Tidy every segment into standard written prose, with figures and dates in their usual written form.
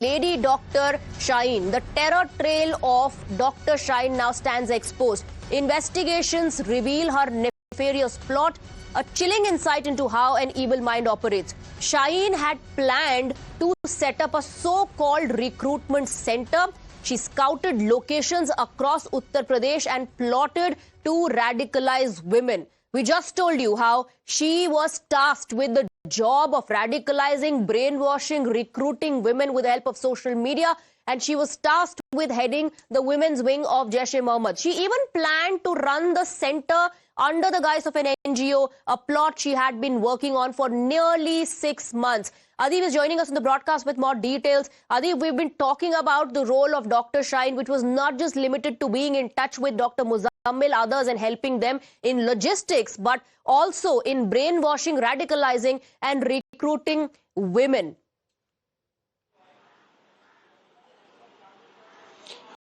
Lady Dr. Shaheen. The terror trail of Dr. Shaheen now stands exposed. Investigations reveal her nefarious plot, a chilling insight into how an evil mind operates. Shaheen had planned to set up a so-called recruitment center. She scouted locations across Uttar Pradesh and plotted to radicalize women. We just told you how she was tasked with the job of radicalizing, brainwashing, recruiting women with the help of social media, and she was tasked with heading the women's wing of Jaish-e-Mohammed. She even planned to run the center under the guise of an NGO, a plot she had been working on for nearly 6 months. Adib is joining us in the broadcast with more details. Adib, we've been talking about the role of Dr. Shaheen, which was not just limited to being in touch with Dr. Muzammil, others, and helping them in logistics, but also in brainwashing, radicalizing, and recruiting women.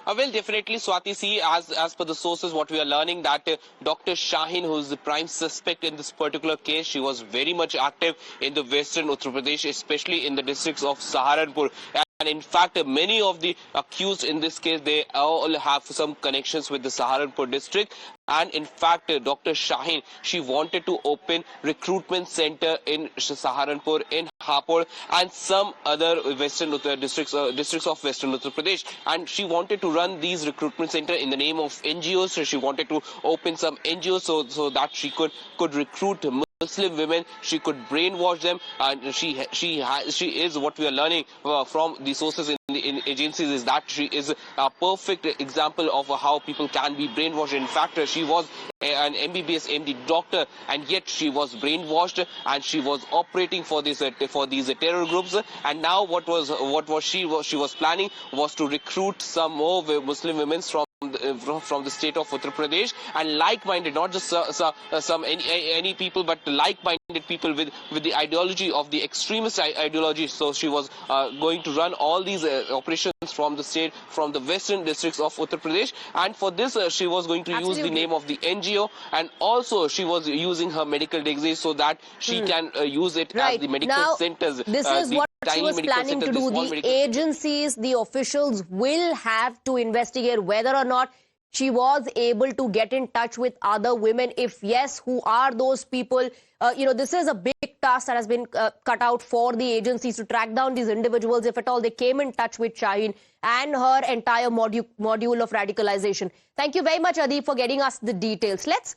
Well, definitely, Swati. See, as per the sources, what we are learning that Dr. Shaheen, who is the prime suspect in this particular case, she was very much active in the western Uttar Pradesh, especially in the districts of Saharanpur. And in fact, many of the accused in this case, they all have some connections with the Saharanpur district. And in fact, Dr. Shaheen, she wanted to open recruitment center in Saharanpur, in Hapur, and some other western districts of western Uttar Pradesh. And she wanted to run these recruitment center in the name of NGOs. So she wanted to open some NGOs so that she could recruit Muslim women, she could brainwash them, and she is, what we are learning from the sources in agencies, is that she is a perfect example of how people can be brainwashed. In fact, she was an MBBS MD doctor, and yet she was brainwashed, and she was operating for these terror groups. And now she was planning was to recruit some more Muslim women from the state of Uttar Pradesh, and like-minded, not just any people, but like-minded people with the ideology of the extremist ideology. So she was going to run all these operations from the state, from the western districts of Uttar Pradesh, and for this she was going to use the name of the NGO, and also she was using her medical degree so that she can use it as the medical centers. This is what she was planning to do. The agencies, the officials will have to investigate whether or not she was able to get in touch with other women. If yes, who are those people? This is a big task that has been cut out for the agencies to track down these individuals, if at all they came in touch with Shaheen and her entire module of radicalization. Thank you very much, Adib, for getting us the details. Let's